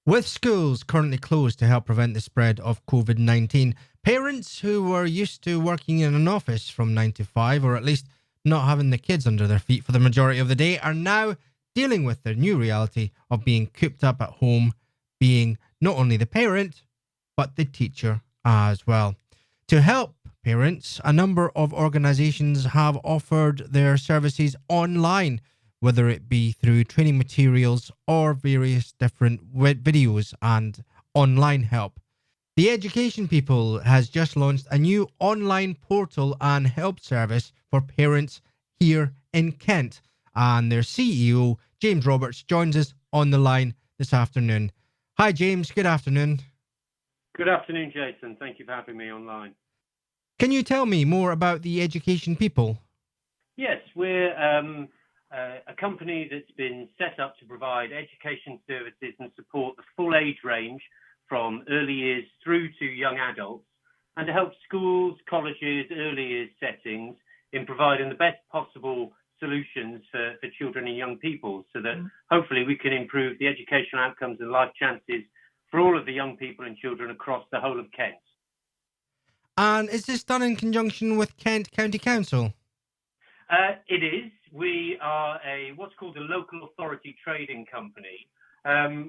With schools currently closed to help prevent the spread of COVID-19, parents who were used to working in an office from 9 to 5, or at least not having the kids under their feet for the majority of the day, are now dealing with the new reality of being cooped up at home, being not only the parent, but the teacher as well. To help parents, a number of organisations have offered their services online, whether it be through training materials or various different videos and online help. The Education People has just launched a new online portal and help service for parents here in Kent. And their CEO, James Roberts, joins us on the line this afternoon. Hi, James. Good afternoon. Good afternoon, Jason. Thank you for having me online. Can you tell me more about the Education People? Yes, we're a company that's been set up to provide education services and support the full age range from early years through to young adults, and to help schools, colleges, early years settings in providing the best possible solutions for children and young people, so that hopefully we can improve the educational outcomes and life chances for all of the young people and children across the whole of Kent. And is this done in conjunction with Kent County Council? It is. We are what's called a local authority trading company.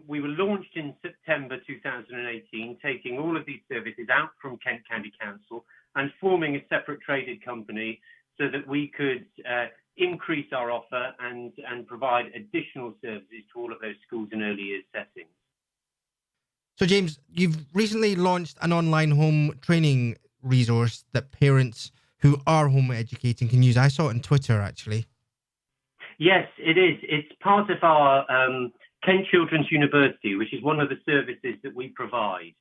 We were launched in September 2018, taking all of these services out from Kent County Council and forming a separate traded company so that we could increase our offer and provide additional services to all of those schools and early years settings. So, James, you've recently launched an online home training resource that parents who are home educating can use. I saw it on Twitter, actually. Yes, it is. It's part of our Kent Children's University, which is one of the services that we provide.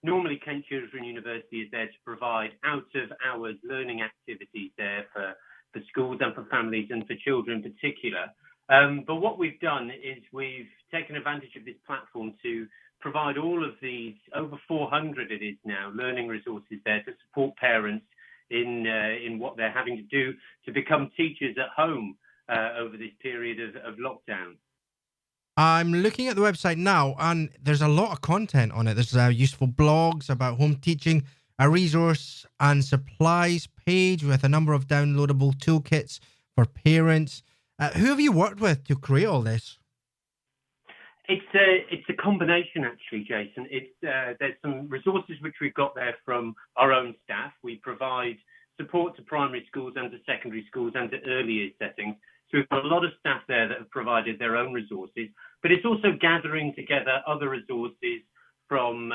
Normally, Kent Children's University is there to provide out-of-hours learning activities there for schools and for families and for children in particular. But what we've done is we've taken advantage of this platform to provide all of these, over 400 it is now, learning resources there to support parents in what they're having to do to become teachers at home over this period of lockdown. I'm looking at the website now, and there's a lot of content on it. There's useful blogs about home teaching, a resource and supplies page with a number of downloadable toolkits for parents. Who have you worked with to create all this? It's a combination, actually, Jason. There's some resources which we've got there from our own staff. We provide support to primary schools and to secondary schools and to early years settings. So we've got a lot of staff there that have provided their own resources. But it's also gathering together other resources from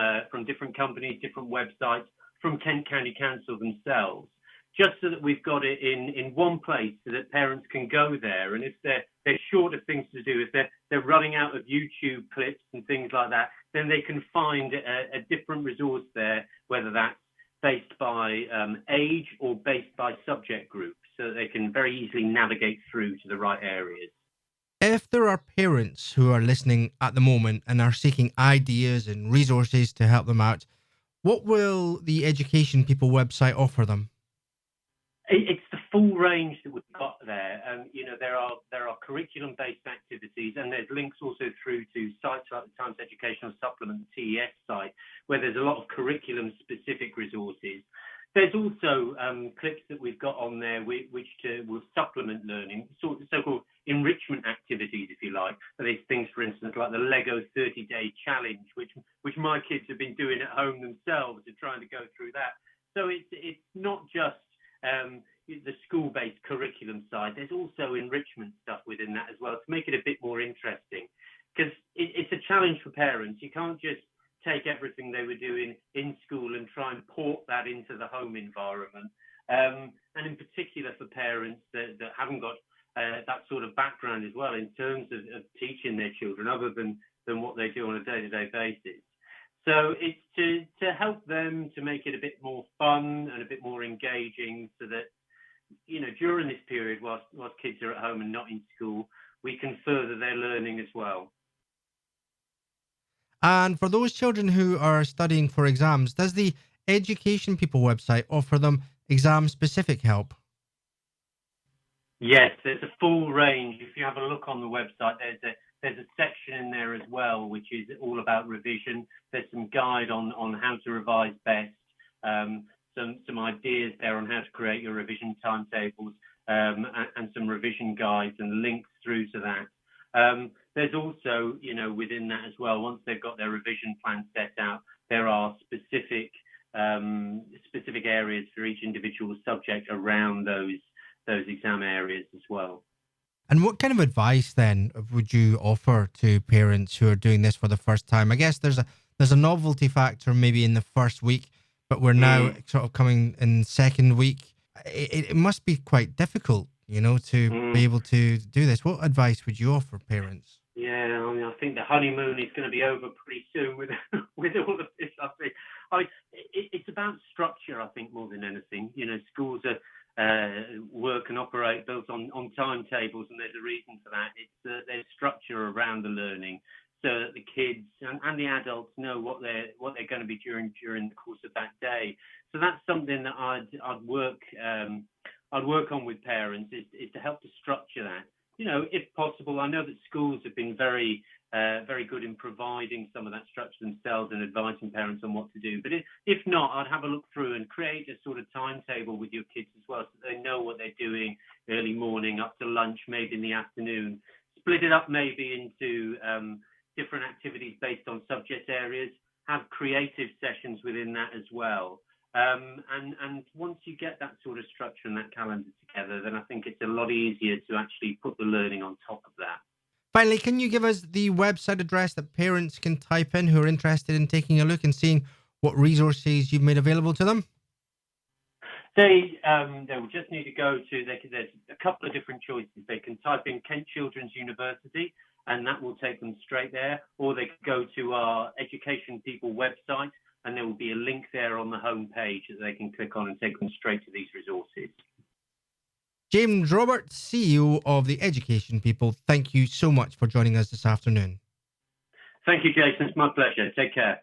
different companies, different websites, from Kent County Council themselves, just so that we've got it in one place so that parents can go there. And if they're short of things to do, if they're running out of YouTube clips and things like that, then they can find a different resource there, whether that's based by age or based by subject group, so that they can very easily navigate through to the right areas. If there are parents who are listening at the moment and are seeking ideas and resources to help them out, what will the Education People website offer them? It's the full range that we've got there. There are curriculum-based activities, and there's links also through to sites like the Times Educational Supplement, the TES site, where there's a lot of curriculum-specific resources. There's also clips that we've got on there which will supplement learning, so-called enrichment activities, if you like. So there's things, for instance, like the Lego 30-day challenge, which my kids have been doing at home themselves and trying to go through that. So it's not just the school-based curriculum side. There's also enrichment stuff within that as well to make it a bit more interesting, because it's a challenge for parents. You can't just take everything they were doing in school and try and port that into the home environment. And in particular for parents that haven't got that sort of background as well in terms of teaching their children other than what they do on a day-to-day basis. So it's to help them to make it a bit more fun and a bit more engaging, so that, during this period, whilst kids are at home and not in school, we can further their learning as well. And for those children who are studying for exams, does the Education People website offer them exam-specific help? Yes, there's a full range. If you have a look on the website, There's a section in there as well, which is all about revision. There's some guide on how to revise best, some ideas there on how to create your revision timetables, and some revision guides and links through to that. There's also, within that as well, once they've got their revision plan set out, there are specific areas for each individual subject around those exam areas as well. And what kind of advice then would you offer to parents who are doing this for the first time? I guess there's a novelty factor maybe in the first week, but we're now sort of coming in second week. It must be quite difficult, to be able to do this. What advice would you offer parents? Yeah, I think the honeymoon is going to be over pretty soon with all of this. It's about structure, I think, more than anything. Schools work and operate built on timetables, and there's a reason for that. It's there's structure around the learning, so that the kids and the adults know what they're going to be during the course of that day. So that's something that I'd work on with parents is to help to structure that. If possible, I know that schools have been very good in providing some of that structure themselves and advising parents on what to do. But if not, I'd have a look through and create a sort of timetable with your kids as well, so they know what they're doing early morning up to lunch, maybe in the afternoon. Split it up maybe into different activities based on subject areas. Have creative sessions within that as well. And once you get that sort of structure and that calendar together, then I think it's a lot easier to actually put the learning on top of that. Finally, can you give us the website address that parents can type in who are interested in taking a look and seeing what resources you've made available to them? They will just need to go to, there's a couple of different choices. They can type in Kent Children's University, and that will take them straight there, or they can go to our Education People website, and there will be a link there on the home page that they can click on and take them straight to these resources. James Roberts, CEO of the Education People, thank you so much for joining us this afternoon. Thank you, Jason. It's my pleasure. Take care.